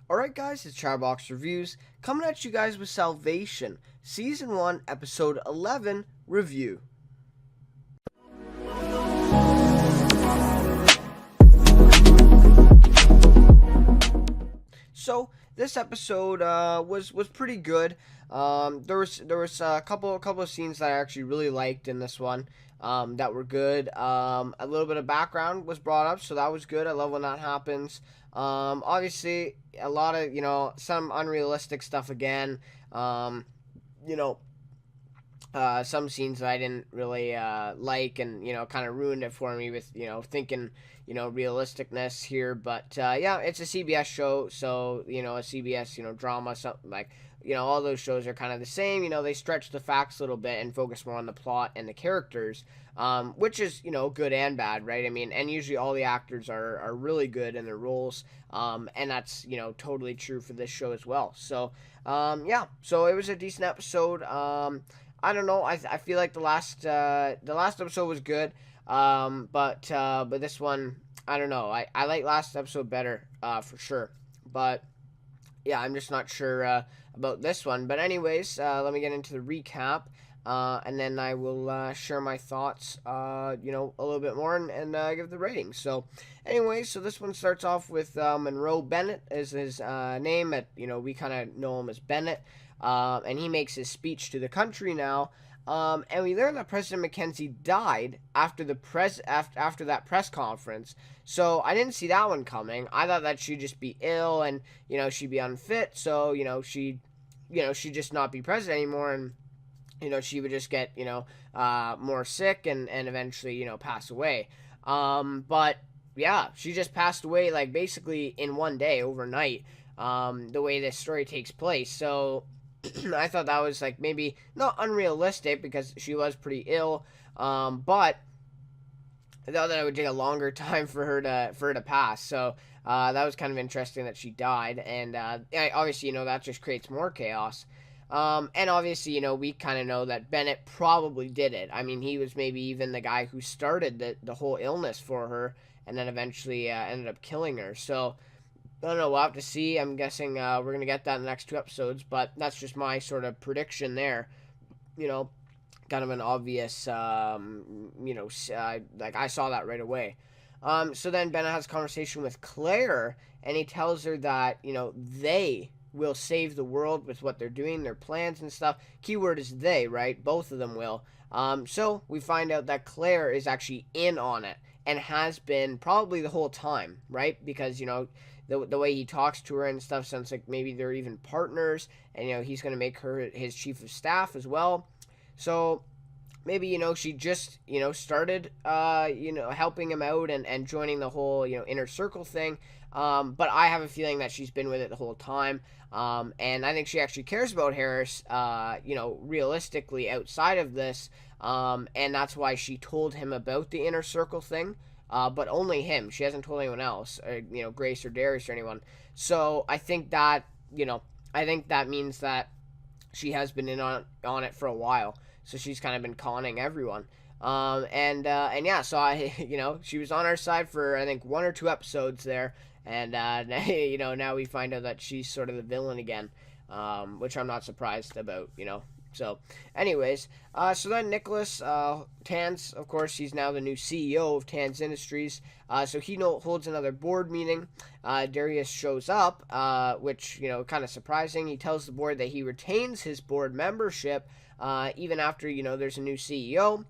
Alright guys, it's Chatterbox Reviews, coming at you guys with Salvation, Season 1, Episode 11, Review. So, this episode was pretty good. There was a couple of scenes that I actually really liked in this one that were good. A little bit of background was brought up, so that was good. I love when that happens. Obviously, a lot of, some unrealistic stuff again. You know, some scenes that I didn't really like and, kind of ruined it for me with, thinking, realisticness here. But, yeah, it's a CBS show, so, a CBS, drama, something like, all those shows are kind of the same. They stretch the facts a little bit and focus more on the plot and the characters, which is, good and bad, right? I mean, and usually all the actors are really good in their roles, and that's, totally true for this show as well. So, yeah, so it was a decent episode. I don't know. I feel like the last episode was good, but this one, I don't know. I like last episode better, for sure. But yeah, I'm just not sure about this one. But anyways, let me get into the recap, and then I will share my thoughts, a little bit more and give the rating. So, anyways, so this one starts off with Monroe Bennett is his name. We kind of know him as Bennett. And he makes his speech to the country now. And we learn that President Mackenzie died after after that press conference. So I didn't see that one coming. I thought that she'd just be ill and, she'd be unfit. So, she'd just not be president anymore. And, she would just get, more sick and eventually, pass away. But yeah, she just passed away, like, basically in one day, overnight, the way this story takes place. So I thought that was, like, maybe not unrealistic because she was pretty ill, but I thought that it would take a longer time for her to pass. So that was kind of interesting that she died, and obviously, that just creates more chaos. And obviously, we kind of know that Bennett probably did it. I mean, he was maybe even the guy who started the whole illness for her, and then eventually ended up killing her. So I don't know, we'll have to see. I'm guessing we're going to get that in the next two episodes, but that's just my sort of prediction there. Kind of an obvious, like I saw that right away. So then Bennett has a conversation with Claire, and he tells her that, they will save the world with what they're doing, their plans and stuff. Keyword is they, right? Both of them will. So we find out that Claire is actually in on it and has been probably the whole time, right? Because, the way he talks to her and stuff sounds like maybe they're even partners, and, he's going to make her his chief of staff as well. So maybe, she just, started, helping him out and joining the whole, inner circle thing. But I have a feeling that she's been with it the whole time. And I think she actually cares about Harris, realistically outside of this. And that's why she told him about the inner circle thing. But only him. She hasn't told anyone else, Grace or Darius or anyone. So I think that, means that she has been in on it for a while. So she's kind of been conning everyone. And yeah, so she was on our side for, I think, one or two episodes there. And, now we find out that she's sort of the villain again, which I'm not surprised about, So, anyways, so then Nicholas, Tanz, of course, he's now the new CEO of Tanz Industries. So he holds another board meeting. Darius shows up, which, kind of surprising. He tells the board that he retains his board membership, even after, there's a new CEO.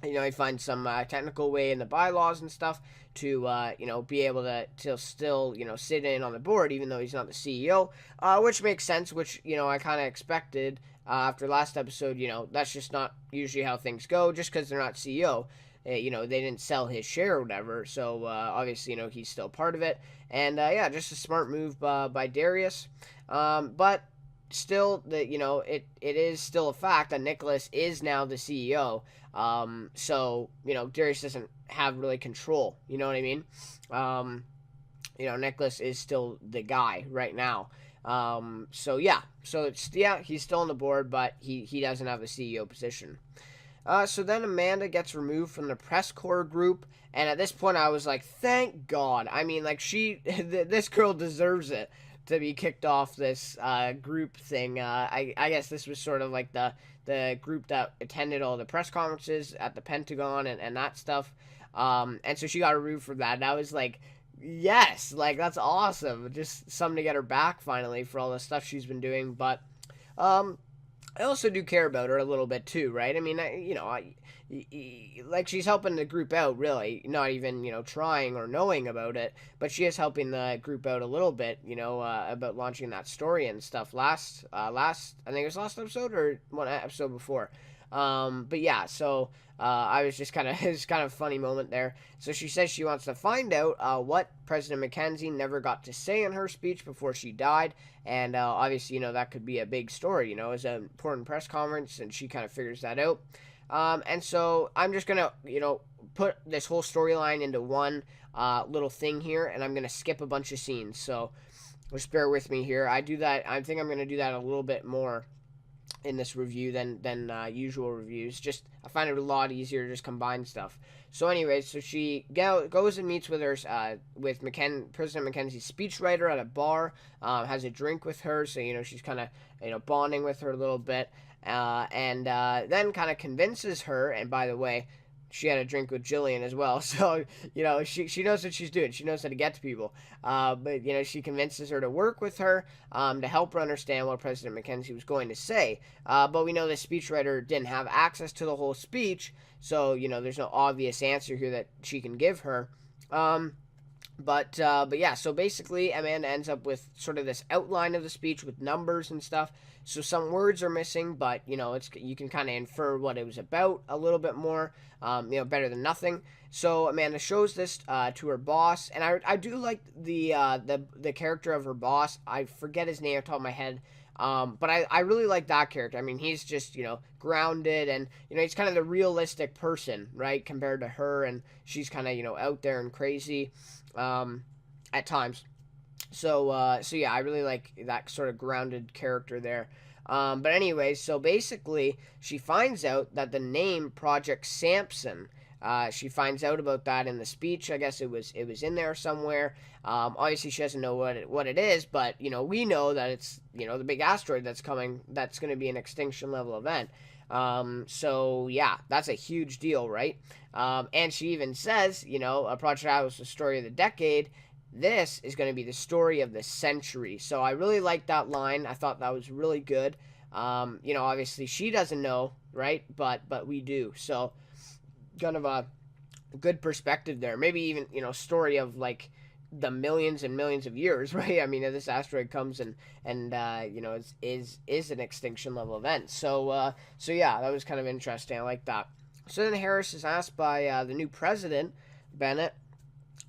He finds some technical way in the bylaws and stuff to, be able to still, sit in on the board, even though he's not the CEO, which makes sense, which, I kind of expected after last episode. That's just not usually how things go, just because they're not CEO. They didn't sell his share or whatever, so obviously, he's still part of it. And, yeah, just a smart move by Darius. But still, it is still a fact that Nicholas is now the CEO. So, Darius doesn't have really control, you know what I mean? Nicholas is still the guy right now. So yeah, he's still on the board, but he doesn't have the CEO position. So then Amanda gets removed from the press corps group, and at this point I was like, thank God. I mean, like, this girl deserves it to be kicked off this group thing. I guess this was sort of like the group that attended all the press conferences at the Pentagon and that stuff. And so she got removed from that, and I was like, yes, like, that's awesome. Just something to get her back finally for all the stuff she's been doing. But um, I also do care about her a little bit too, right? I mean, like, she's helping the group out, really, not even, trying or knowing about it, but she is helping the group out a little bit, about launching that story and stuff I think it was last episode or one episode before. But yeah, so I was just kind of it's kind of a funny moment there. So she says she wants to find out what President Mackenzie never got to say in her speech before she died, and obviously, that could be a big story. It's an important press conference, and she kind of figures that out. And so I'm just gonna, put this whole storyline into one little thing here, and I'm gonna skip a bunch of scenes. So just bear with me here. I think I'm gonna do that a little bit more in this review than usual reviews. Just I find it a lot easier to just combine stuff. So anyway, so she goes and meets with President Mackenzie's speechwriter at a bar, has a drink with her, so she's kind of bonding with her a little bit, and then kind of convinces her. And by the way, she had a drink with Jillian as well, so she knows what she's doing. She knows how to get to people. But she convinces her to work with her, to help her understand what President Mackenzie was going to say. But we know the speechwriter didn't have access to the whole speech, so there's no obvious answer here that she can give her. But yeah, so basically Amanda ends up with sort of this outline of the speech with numbers and stuff. So some words are missing, but you can kind of infer what it was about a little bit more. Better than nothing. So Amanda shows this to her boss, and I do like the character of her boss. I forget his name off the top of my head. But I really like that character. I mean, he's just, grounded, and, he's kind of the realistic person, right, compared to her, and she's kind of, out there and crazy, at times. So yeah, I really like that sort of grounded character there. But anyway, so basically, she finds out that the name Project Sampson, she finds out about that in the speech. I guess it was in there somewhere. Obviously, she doesn't know what it is, but we know that it's the big asteroid that's coming. That's going to be an extinction level event. So yeah, that's a huge deal, right? And she even says, a Project Atlas, the story of the decade. This is going to be the story of the century. So I really like that line. I thought that was really good. Obviously she doesn't know, right? But we do. So kind of a good perspective there. Maybe even, story of like the millions and millions of years, right? I mean, this asteroid comes and is an extinction level event. So yeah, that was kind of interesting. I like that. So then Harris is asked by the new president, Bennett,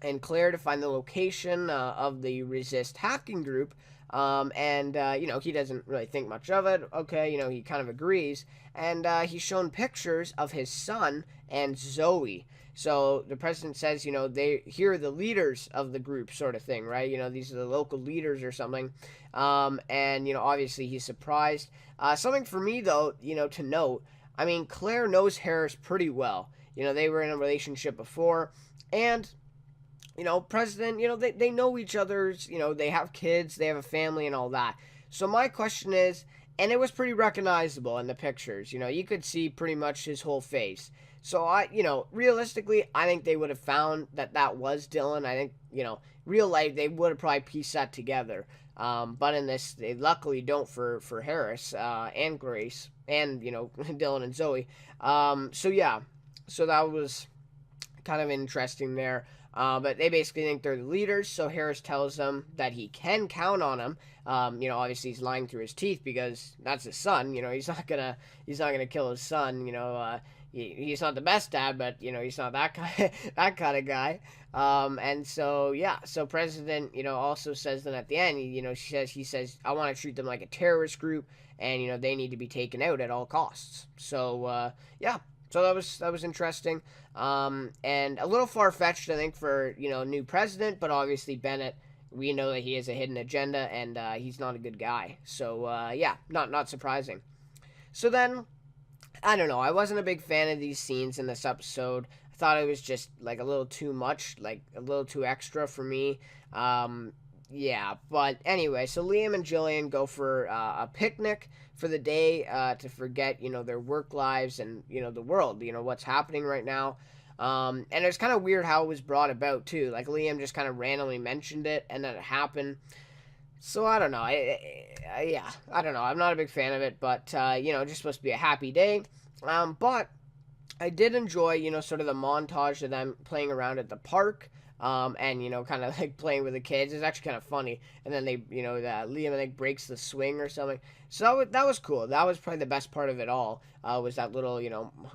and Claire to find the location of the resist hacking group. He doesn't really think much of it. Okay, he kind of agrees. And he's shown pictures of his son and Zoe. So the president says, here are the leaders of the group, sort of thing, right? These are the local leaders or something. Obviously he's surprised. Something for me, though, to note, I mean, Claire knows Harris pretty well. They were in a relationship before, and president, they know each other's, they have kids, they have a family and all that. So my question is, and it was pretty recognizable in the pictures, you could see pretty much his whole face. So realistically, I think they would have found that was Dylan. I think, real life, they would have probably pieced that together. But in this, they luckily don't for Harris, and Grace, and, Dylan and Zoe. So yeah, so that was kind of interesting there. But they basically think they're the leaders, so Harris tells them that he can count on him. Obviously he's lying through his teeth because that's his son. He's not gonna kill his son. He's not the best dad, but he's not that that kind of guy. And so yeah, so President also says then at the end, he says I want to treat them like a terrorist group, and they need to be taken out at all costs. So yeah. So that was interesting, and a little far-fetched, I think, for new president. But obviously Bennett, we know that he has a hidden agenda, and he's not a good guy. So yeah, not surprising. So then I don't know. I wasn't a big fan of these scenes in this episode. I thought it was just like a little too much, like a little too extra for me. Um, yeah, but anyway, so Liam and Jillian go for a picnic for the day to forget, their work lives and the world, what's happening right now. And it's kind of weird how it was brought about too. Like Liam just kind of randomly mentioned it, and then it happened. So I don't know. Yeah, I don't know. I'm not a big fan of it, but just supposed to be a happy day. But I did enjoy, sort of the montage of them playing around at the park. And kind of like playing with the kids. It's actually kind of funny. And then they, that Liam I think breaks the swing or something. So that was cool. That was probably the best part of it all. Was that little,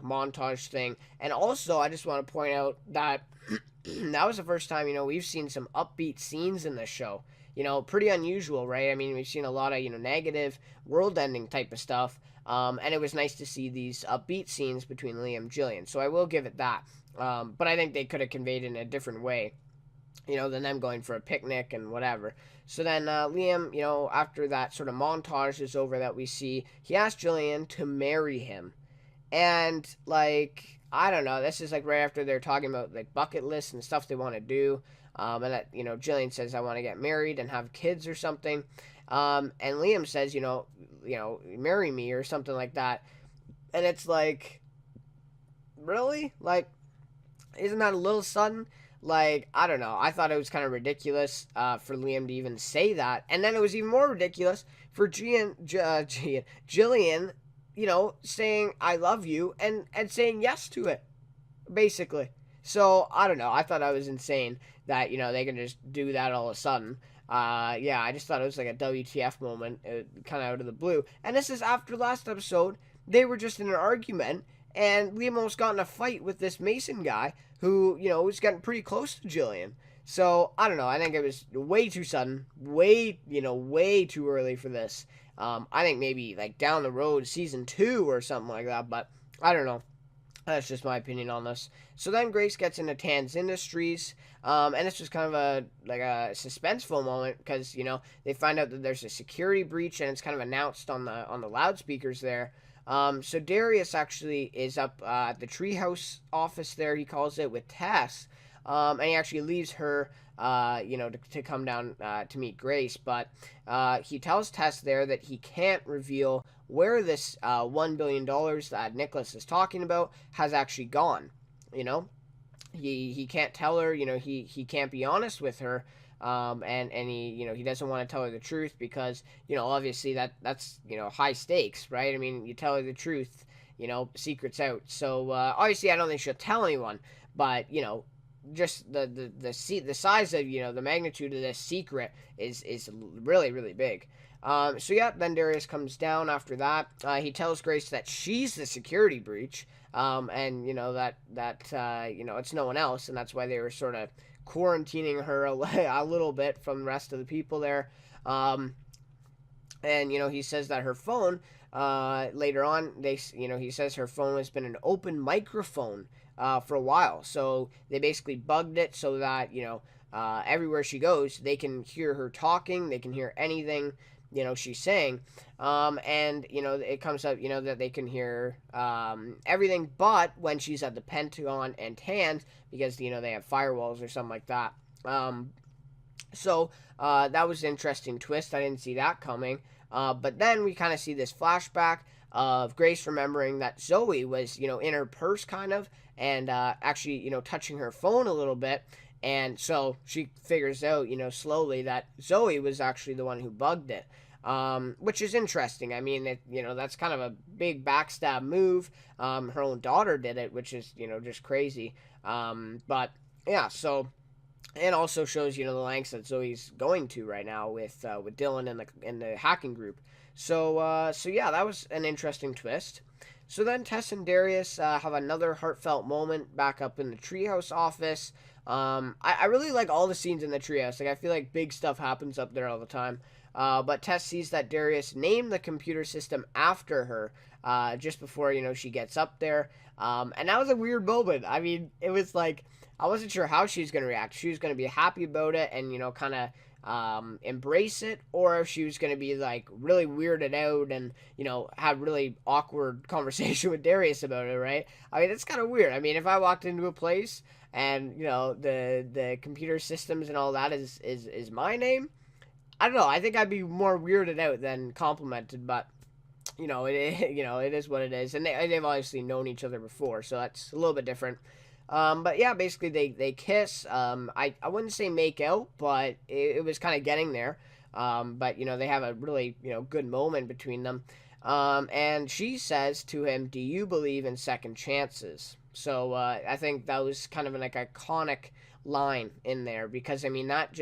montage thing. And also, I just want to point out that that was the first time, we've seen some upbeat scenes in this show. Pretty unusual, right? I mean, we've seen a lot of, negative, world-ending type of stuff. And it was nice to see these upbeat scenes between Liam and Jillian. So I will give it that. But I think they could have conveyed it in a different way, than them going for a picnic and whatever. So then Liam, after that sort of montage is over that we see, he asked Jillian to marry him. And, like, I don't know, this is, like, right after they're talking about, like, bucket lists and stuff they want to do. And that, Jillian says, I want to get married and have kids or something. And Liam says, marry me or something like that. And it's like, really? Like, isn't that a little sudden? Like, I don't know. I thought it was kind of ridiculous for Liam to even say that. And then it was even more ridiculous for Jillian, saying, I love you, and saying yes to it, basically. So, I don't know. I thought that was insane that, they can just do that all of a sudden. Yeah, I just thought it was like a WTF moment, kind of out of the blue. And this is after last episode. They were just in an argument, and Liam almost got in a fight with this Mason guy who, was getting pretty close to Jillian. So, I don't know. I think it was way too sudden. Way too early for this. I think maybe, like, down the road, season 2 or something like that. But, I don't know. That's just my opinion on this. So then Grace gets into Tanz Industries. And it's just kind of a suspenseful moment because, they find out that there's a security breach and it's kind of announced on the loudspeakers there. So Darius actually is up at the treehouse office there, he calls it, with Tess. And he actually leaves her, to come down to meet Grace. But he tells Tess there that he can't reveal where this $1 billion that Nicholas is talking about has actually gone. He can't tell her, he can't be honest with her. And he, he doesn't want to tell her the truth because, obviously that's, high stakes, right? I mean, you tell her the truth, secret's out. So, obviously I don't think she'll tell anyone, but, just the size of, the magnitude of this secret is really, really big. So yeah, then Darius comes down after that. He tells Grace that she's the security breach, and, that it's no one else, and that's why they were sort of quarantining her a little bit from the rest of the people there. And, he says that her phone, later on, he says her phone has been an open microphone for a while. So they basically bugged it so that, everywhere she goes, they can hear her talking, they can hear anything, she's saying. And, it comes up, that they can hear everything but when she's at the Pentagon and Tanz because, they have firewalls or something like that. So that was an interesting twist. I didn't see that coming. But then we kind of see this flashback of Grace remembering that Zoe was, in her purse kind of, and actually, touching her phone a little bit. And so she figures out, slowly that Zoe was actually the one who bugged it. Which is interesting. I mean, that's kind of a big backstab move. Her own daughter did it, which is, just crazy. But yeah, so it also shows, the lengths that Zoe's going to right now with Dylan and the hacking group. So yeah, that was an interesting twist. So then Tess and Darius have another heartfelt moment back up in the treehouse office. I really like all the scenes in the treehouse. Like, I feel like big stuff happens up there all the time. But Tess sees that Darius named the computer system after her just before, she gets up there. And that was a weird moment. I mean, it was like, I wasn't sure how she was going to react. She was going to be happy about it and, kind of embrace it, or if she was going to be like really weirded out and, have really awkward conversation with Darius about it, right? I mean, it's kind of weird. I mean, if I walked into a place and, the computer systems and all that is my name, I don't know. I think I'd be more weirded out than complimented, but it is what it is, and they've obviously known each other before, so that's a little bit different. But yeah, basically they kiss. I wouldn't say make out, but it was kind of getting there. But they have a really good moment between them. And she says to him, "Do you believe in second chances?" So I think that was kind of an iconic line in there, because I mean that's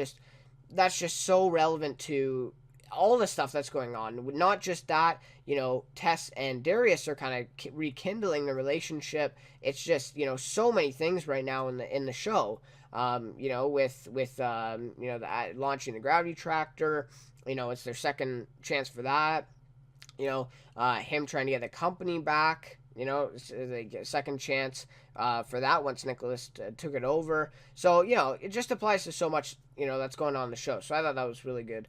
just so relevant to all the stuff that's going on. Not just that, Tess and Darius are kind of rekindling the relationship. It's just, so many things right now in the show. Launching the gravity tractor. It's their second chance for that. Him trying to get the company back. They get a second chance for that once Nicholas took it over. So, it just applies to so much, that's going on in the show. So I thought that was really good.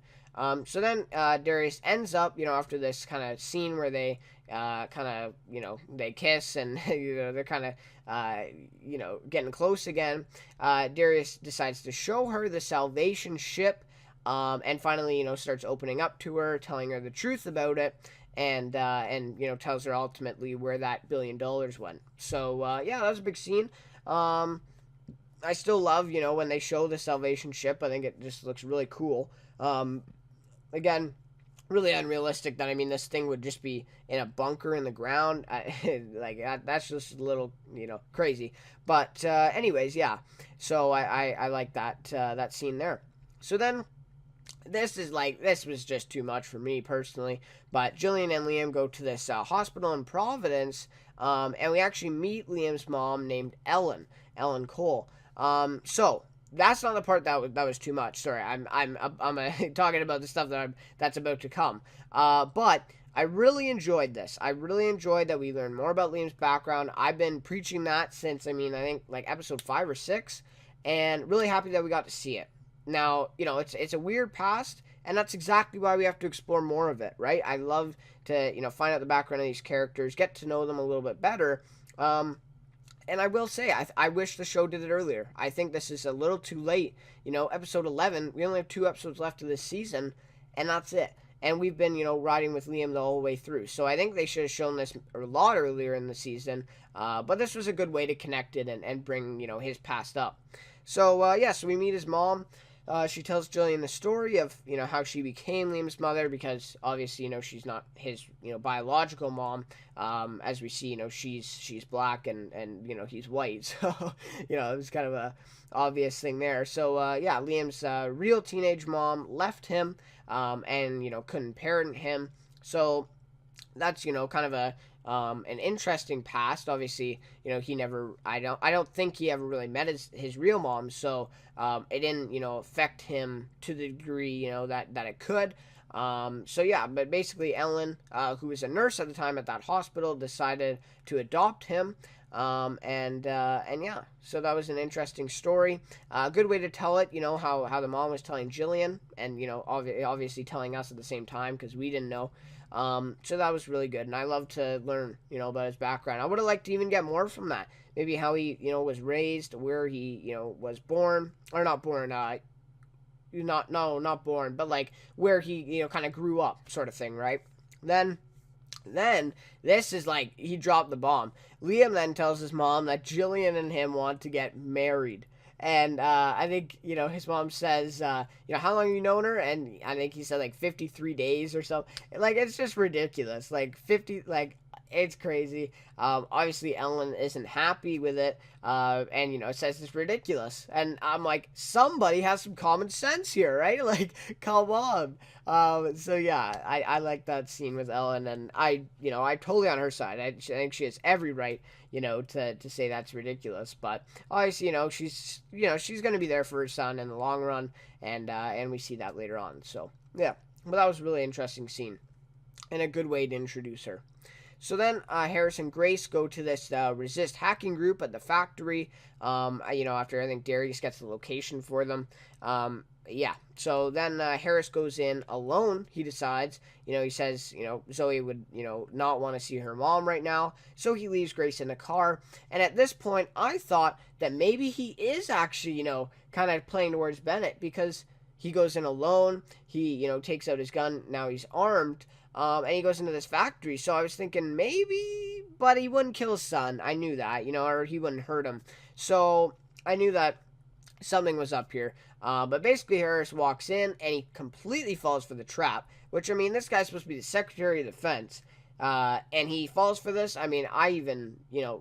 So then Darius ends up, after this kind of scene where they they kiss and they're kind of getting close again. Darius decides to show her the salvation ship, and finally starts opening up to her, telling her the truth about it, and tells her ultimately where that $1 billion went. So yeah, that was a big scene. I still love when they show the salvation ship. I think it just looks really cool. Again, really unrealistic that, this thing would just be in a bunker in the ground. That's just a little, crazy. But anyways, yeah. So I like that scene there. So then this was just too much for me personally. But Jillian and Liam go to this hospital in Providence, and we actually meet Liam's mom named Ellen Cole. So that's not the part that was too much. Sorry, I'm talking about the stuff that's about to come. But I really enjoyed this. I really enjoyed that we learned more about Liam's background. I've been preaching that since I think like episode 5 or 6, and really happy that we got to see it. Now, it's a weird past, and that's exactly why we have to explore more of it, right? I love to find out the background of these characters, get to know them a little bit better. And I will say, I wish the show did it earlier. I think this is a little too late. Episode 11, we only have 2 episodes left of this season, and that's it. And we've been, riding with Liam the whole way through. So I think they should have shown this a lot earlier in the season. But this was a good way to connect it and bring, his past up. So, yeah, so we meet his mom. She tells Jillian the story of, how she became Liam's mother, because obviously, she's not his, biological mom. As we see, she's black and he's white. So, it was kind of a obvious thing there. So, yeah, Liam's real teenage mom left him, and, couldn't parent him. So that's, kind of an interesting past. Obviously, he never. I don't think he ever really met his real mom. So it didn't, affect him to the degree, that it could. So yeah, but basically, Ellen, who was a nurse at the time at that hospital, decided to adopt him. And yeah, so that was an interesting story. A good way to tell it, how the mom was telling Jillian, and obviously telling us at the same time, because we didn't know. So that was really good, and I love to learn, about his background. I would have liked to even get more from that. Maybe how he, was raised, where he, was born, or not born, not born, but like where he, kind of grew up, sort of thing, right? Then this is like he dropped the bomb. Liam then tells his mom that Jillian and him want to get married. And I think, his mom says, how long have you known her? And I think he said like 53 days or so. Like, it's just ridiculous. Like 50, like, it's crazy. Obviously Ellen isn't happy with it. And it says it's ridiculous. And I'm like, somebody has some common sense here, right? Like, come on. So yeah, I like that scene with Ellen, and I totally on her side. I think she has every right, to say that's ridiculous. But obviously, she's going to be there for her son in the long run, and we see that later on. So yeah, but that was a really interesting scene, and a good way to introduce her. So then Harris and Grace go to this resist hacking group at the factory, after I think Darius gets the location for them. yeah, so then Harris goes in alone. He decides, he says, Zoe would, not want to see her mom right now. So he leaves Grace in the car. And at this point, I thought that maybe he is actually, kind of playing towards Bennett, because he goes in alone. He, takes out his gun. Now he's armed. And he goes into this factory. So I was thinking maybe, but he wouldn't kill his son. I knew that, or he wouldn't hurt him. So I knew that something was up here. But basically, Harris walks in and he completely falls for the trap. Which, I mean, this guy's supposed to be the Secretary of Defense. And he falls for this. I mean, I even,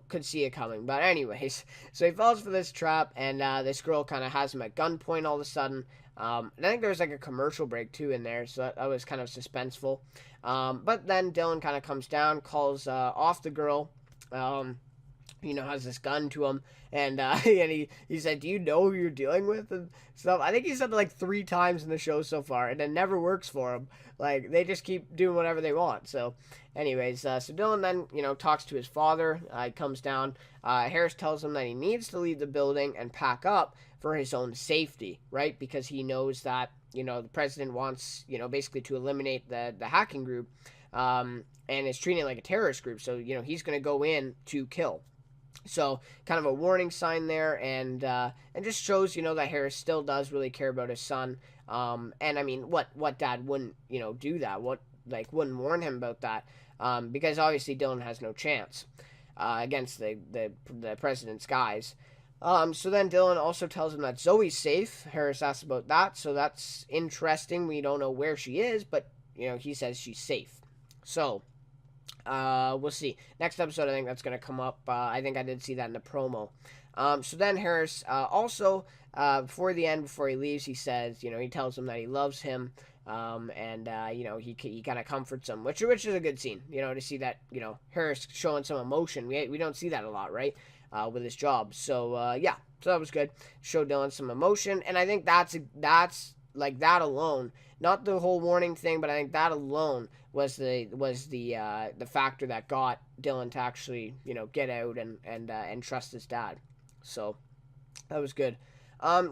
could see it coming. But anyways, so he falls for this trap, and this girl kind of has him at gunpoint all of a sudden. And I think there was like a commercial break too in there, so that was kind of suspenseful. But then Dylan kind of comes down, calls off the girl. Has this gun to him, and he said, "Do you know who you're dealing with?" and stuff. I think he said it like 3 times in the show so far, and it never works for him. Like, they just keep doing whatever they want. So, anyways, so Dylan then talks to his father. He comes down. Harris tells him that he needs to leave the building and pack up for his own safety, right? Because he knows that the president wants basically to eliminate the hacking group, and is treating it like a terrorist group. So he's going to go in to kill. So kind of a warning sign there, and just shows that Harris still does really care about his son. And I mean, what dad wouldn't do that? What wouldn't warn him about that? Because obviously Dylan has no chance against the president's guys. So then Dylan also tells him that Zoe's safe. Harris asks about that, so that's interesting. We don't know where she is, but he says she's safe. So we'll see. Next episode, I think that's going to come up. I think I did see that in the promo. So then Harris also, before he leaves, he says, he tells him that he loves him, and he kind of comforts him, which is a good scene, to see that, Harris showing some emotion. We don't see that a lot, right, with his job. So, yeah, so that was good. Show Dylan some emotion, and I think that's like that alone, not the whole warning thing, but I think that alone was the factor that got Dylan to actually get out and trust his dad. So that was good.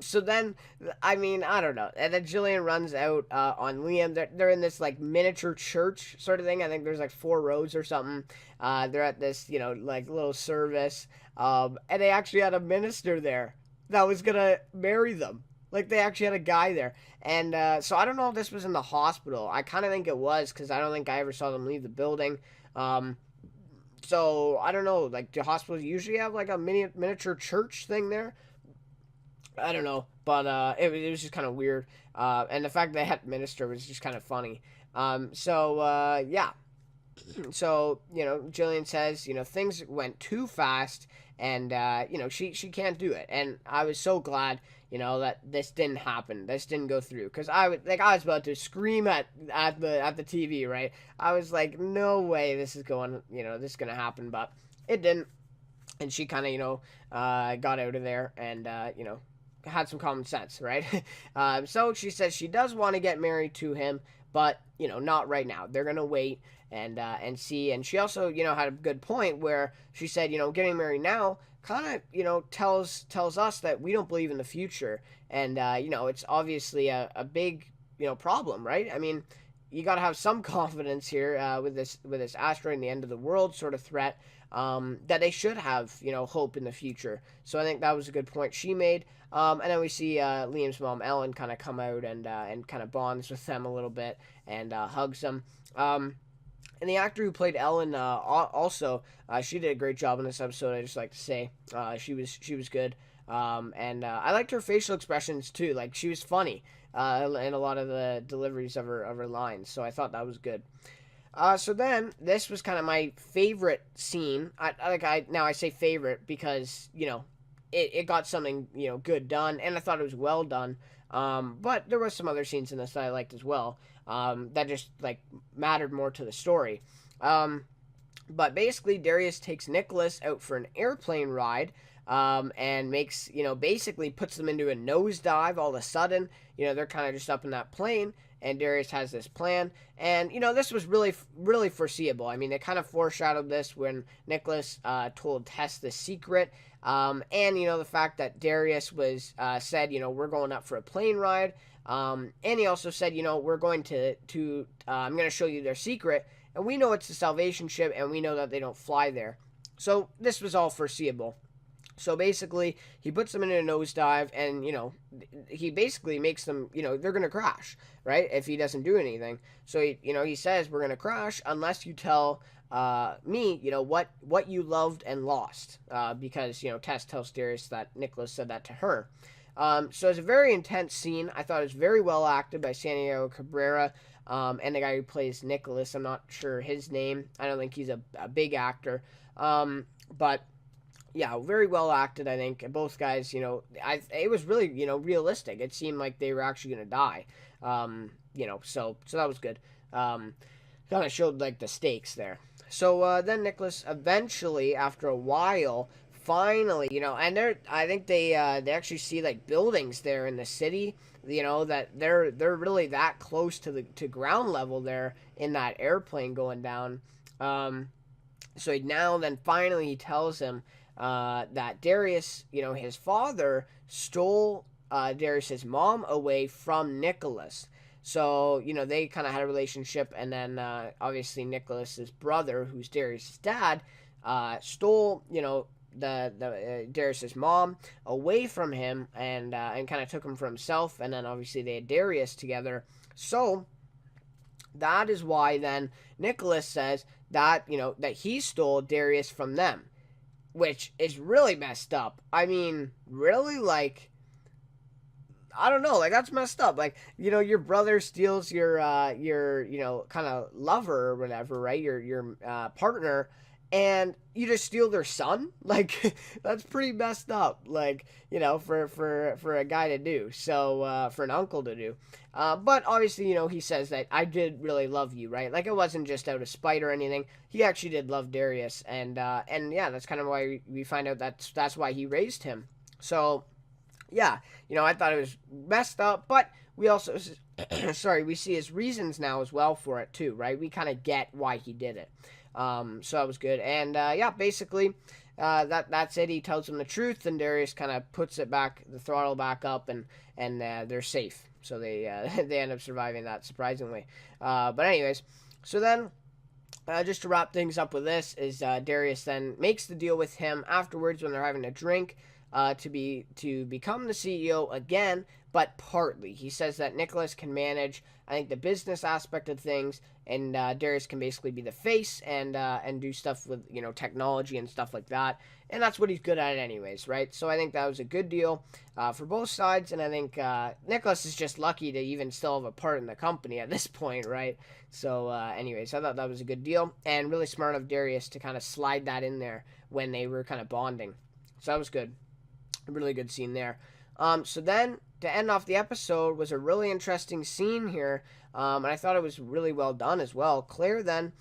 So then, I mean, I don't know. And then Jillian runs out on Liam. They're in this like miniature church sort of thing. I think there's like 4 rows or something. They're at this like little service, and they actually had a minister there that was gonna marry them. Like, they actually had a guy there. And so I don't know if this was in the hospital. I kind of think it was, because I don't think I ever saw them leave the building. So I don't know. Like, do hospitals usually have like a miniature church thing there? I don't know. But it was just kind of weird. And the fact that they had minister was just kind of funny. Yeah. So, Jillian says, things went too fast, and, she can't do it. And I was so glad, that this didn't happen. This didn't go through. Because I was about to scream at the TV, right? I was like, no way this is going to happen. But it didn't. And she kind of, got out of there and, had some common sense, right? So she says she does want to get married to him, but, not right now. They're going to wait and see. And she also, had a good point where she said, getting married now kind of, tells us that we don't believe in the future. And, it's obviously a big, problem, right? I mean, you got to have some confidence here with this asteroid and the end of the world sort of threat, that they should have, hope in the future. So I think that was a good point she made. And then we see Liam's mom, Ellen, kind of come out and kind of bonds with them a little bit and hugs them. And the actor who played Ellen also, she did a great job in this episode. I just like to say she was good. And I liked her facial expressions too. Like, she was funny in a lot of the deliveries of her lines. So I thought that was good. So then this was kind of my favorite scene. Now I say favorite because it got something good done, and I thought it was well done. But there was some other scenes in this that I liked as well. That just like mattered more to the story. But basically Darius takes Nicholas out for an airplane ride, and makes, basically puts them into a nosedive all of a sudden. They're kind of just up in that plane, and Darius has this plan. And, this was really, really foreseeable. I mean, they kind of foreshadowed this when Nicholas told Tess the secret. And, the fact that Darius was said, we're going up for a plane ride. And he also said, we're going I'm going to show you their secret, and we know it's the Salvation ship, and we know that they don't fly there. So this was all foreseeable. So basically, he puts them in a nosedive, and he basically makes them, they're gonna crash, right? If he doesn't do anything. So he says we're gonna crash unless you tell me, what you loved and lost, because Tess tells Darius that Nicholas said that to her. So it's a very intense scene. I thought it was very well acted by Santiago Cabrera, and the guy who plays Nicholas. I'm not sure his name. I don't think he's a big actor, but yeah, very well acted, I think. Both guys, it was really, realistic. It seemed like they were actually going to die. So that was good. Kind of showed, like, the stakes there. So then Nicholas eventually, after a while, finally, and I think they actually see, like, buildings there in the city, that they're really that close to ground level there in that airplane going down. So now then finally he tells him that Darius, his father stole Darius's mom away from Nicholas. So, they kind of had a relationship, and then obviously Nicholas's brother, who's Darius's dad, stole, the Darius's mom away from him, and kind of took him for himself, and then obviously they had Darius together. So that is why then Nicholas says that, that he stole Darius from them, which is really messed up. I mean, really, like, I don't know, like, that's messed up. Like, your brother steals your kind of lover or whatever, right? Your partner, and you just steal their son. Like, that's pretty messed up. Like, for a guy to do. So for an uncle to do. But obviously, he says that I did really love you, right? Like, it wasn't just out of spite or anything. He actually did love Darius, and yeah, that's kind of why we find out that's why he raised him. So yeah, I thought it was messed up, but we also, we see his reasons now as well for it too, right? We kind of get why he did it. So that was good, and yeah, basically, that's it. He tells him the truth, and Darius kind of puts the throttle back up, and they're safe. So they they end up surviving that, surprisingly. But anyways, so then just to wrap things up with this is Darius then makes the deal with him afterwards when they're having a drink, to become the CEO again, but partly. He says that Nicholas can manage, I think, the business aspect of things, and Darius can basically be the face and do stuff with technology and stuff like that, and that's what he's good at anyways, right? So I think that was a good deal for both sides, and I think Nicholas is just lucky to even still have a part in the company at this point, right? So anyways, I thought that was a good deal, and really smart of Darius to kind of slide that in there when they were kind of bonding. So that was good. A really good scene there. So then, to end off the episode, was a really interesting scene here, and I thought it was really well done as well. Claire then,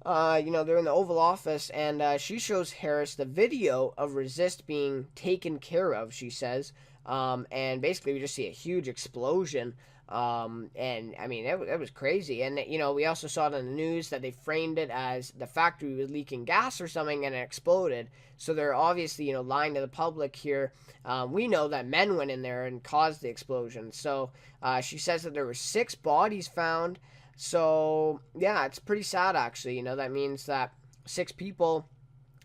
they're in the Oval Office, and she shows Harris the video of Resist being taken care of, she says, and basically we just see a huge explosion, and I mean, it was crazy, and we also saw it on the news that they framed it as the factory was leaking gas or something, and it exploded. So they're obviously, lying to the public here. We know that men went in there and caused the explosion. So she says that there were 6 bodies found. So yeah, it's pretty sad actually. That means that 6 people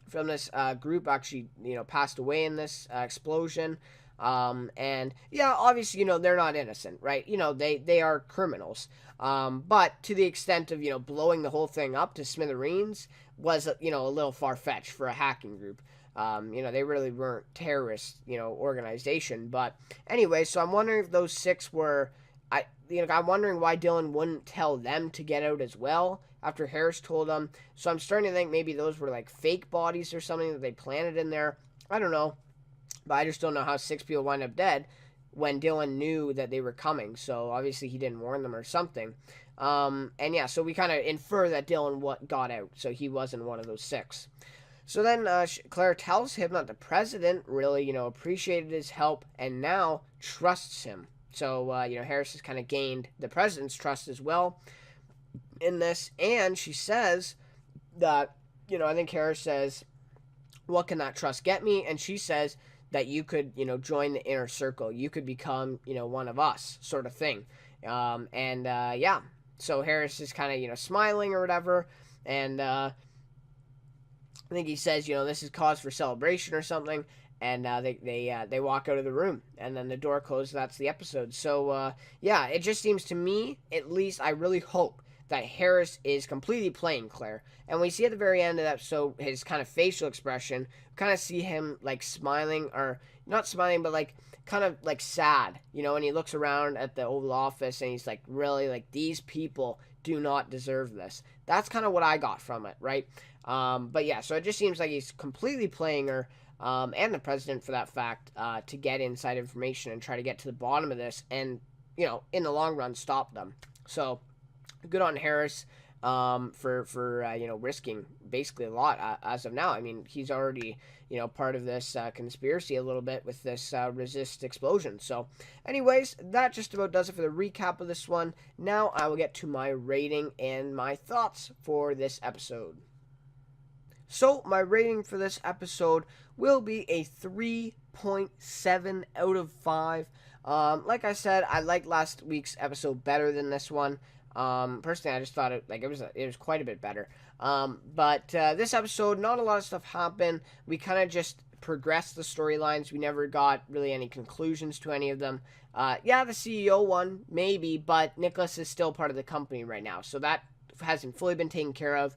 from this group actually, passed away in this explosion. And yeah, obviously, they're not innocent, right? They are criminals. But to the extent of, blowing the whole thing up to smithereens was, a little far-fetched for a hacking group. They really weren't terrorist, organization. But anyway, so I'm wondering if those 6 were, I'm wondering why Dylan wouldn't tell them to get out as well after Harris told them. So I'm starting to think maybe those were like fake bodies or something that they planted in there. I don't know. But I just don't know how 6 people wind up dead when Dylan knew that they were coming. So obviously he didn't warn them or something. And yeah, so we kind of infer that Dylan got out. So he wasn't one of those 6. So then Claire tells him that the president really, appreciated his help and now trusts him. So, Harris has kind of gained the president's trust as well in this. And she says that, I think Harris says, what can that trust get me? And she says that you could, join the inner circle. You could become, one of us, sort of thing. Yeah. So Harris is kind of, smiling or whatever. And I think he says, this is cause for celebration or something. And they walk out of the room, and then the door closes. That's the episode. So yeah, it just seems to me, at least, I really hope that Harris is completely playing Claire. And we see at the very end of that episode his kind of facial expression. Kind of see him like smiling, or not smiling, but like kind of like sad, and he looks around at the Oval Office and he's like, really, like, these people do not deserve this. That's kind of what I got from it, right? But yeah, so it just seems like he's completely playing her, and the president for that fact, to get inside information and try to get to the bottom of this and, in the long run, stop them. So good on Harris, for risking basically a lot, as of now. I mean, he's already, part of this conspiracy a little bit with this resist explosion. So anyways, that just about does it for the recap of this one. Now I will get to my rating and my thoughts for this episode. So my rating for this episode will be a 3.7 out of 5. Like I said, I liked last week's episode better than this one. Personally, I just thought it was quite a bit better. But this episode, not a lot of stuff happened. We kind of just progressed the storylines. We never got really any conclusions to any of them. Yeah, the CEO one, maybe, but Nicholas is still part of the company right now, so that hasn't fully been taken care of.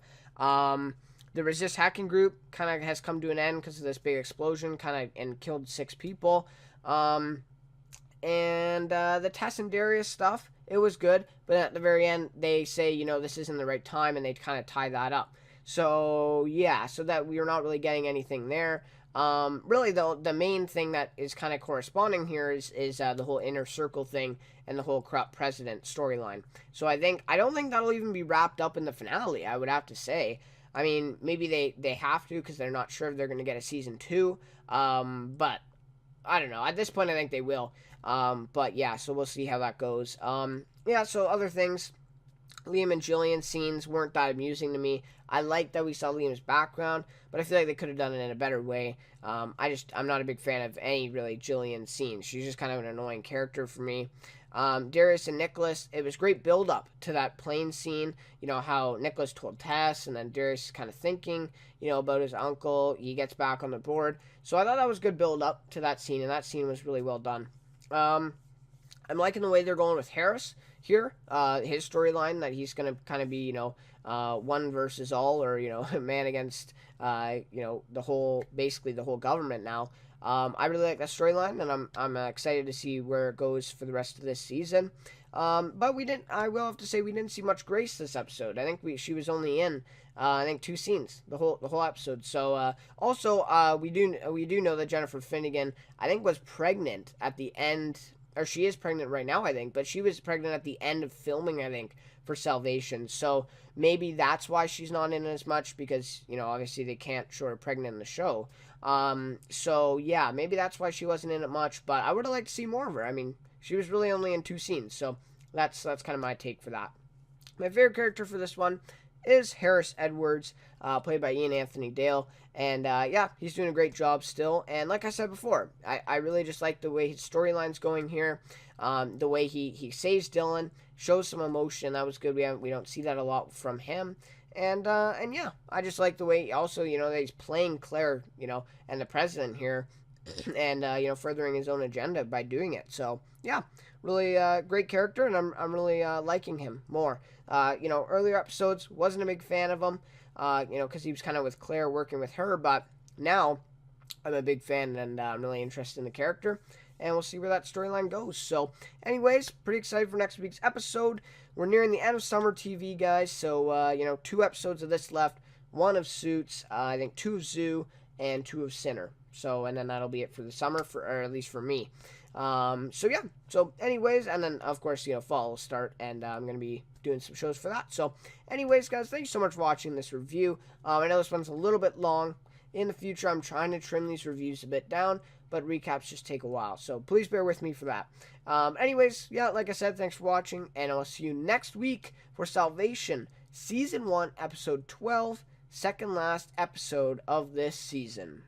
The resist hacking group kind of has come to an end because of this big explosion, and killed 6 people. And the Tess and Darius stuff, it was good, but at the very end, they say, this isn't the right time, and they kind of tie that up. So, yeah, so that we are not really getting anything there. Really, though, the main thing that is kind of corresponding here is the whole inner circle thing and the whole corrupt president storyline. So I don't think that'll even be wrapped up in the finale, I would have to say. I mean, maybe they have to because they're not sure if they're going to get a season 2. But I don't know. At this point, I think they will. But yeah, so we'll see how that goes. Yeah, so other things. Liam and Jillian scenes weren't that amusing to me. I like that we saw Liam's background, but I feel like they could have done it in a better way. I'm not a big fan of any, really, Jillian scenes. She's just kind of an annoying character for me. Darius and Nicholas, it was great build-up to that plane scene. How Nicholas told Tess, and then Darius is kind of thinking, about his uncle. He gets back on the board. So I thought that was good build-up to that scene, and that scene was really well done. I'm liking the way they're going with Harris here. His storyline that he's going to kind of be, one versus all, or, a man against, basically the whole government now. I really like that storyline, and I'm excited to see where it goes for the rest of this season. But I will have to say, we didn't see much Grace this episode. I think she was only in, 2 scenes the whole episode. So also we do know that Jennifer Finnegan, I think, was pregnant at the end, or she is pregnant right now, I think, but she was pregnant at the end of filming, I think, for Salvation. So maybe that's why she's not in as much, because obviously they can't show her pregnant in the show. So yeah, maybe that's why she wasn't in it much, but I would have liked to see more of her. I mean, she was really only in 2 scenes, so that's kind of my take for that. My favorite character for this one is Harris Edwards, played by Ian Anthony Dale, and yeah, he's doing a great job still. And like I said before, I really just like the way his storyline's going here, the way he saves Dylan, shows some emotion. That was good. We don't see that a lot from him. And yeah, I just like the way also, that he's playing Claire, and the president here, and furthering his own agenda by doing it. So yeah, really great character, and I'm really liking him more. Earlier episodes, wasn't a big fan of him, because he was kind of with Claire, working with her, but now I'm a big fan, and I'm really interested in the character, and we'll see where that storyline goes. So anyways, pretty excited for next week's episode. We're nearing the end of summer TV, guys, so 2 episodes of this left, 1 of Suits, I think 2 of Zoo, and 2 of Sinner. So, and then that'll be it for the summer, or at least for me. So yeah, so anyways, and then of course, fall will start, and I'm going to be doing some shows for that. So anyways, guys, thank you so much for watching this review. I know this one's a little bit long. In the future, I'm trying to trim these reviews a bit down, but recaps just take a while, so please bear with me for that. Anyways, yeah, like I said, thanks for watching, and I'll see you next week for Salvation, Season 1, Episode 12, second last episode of this season.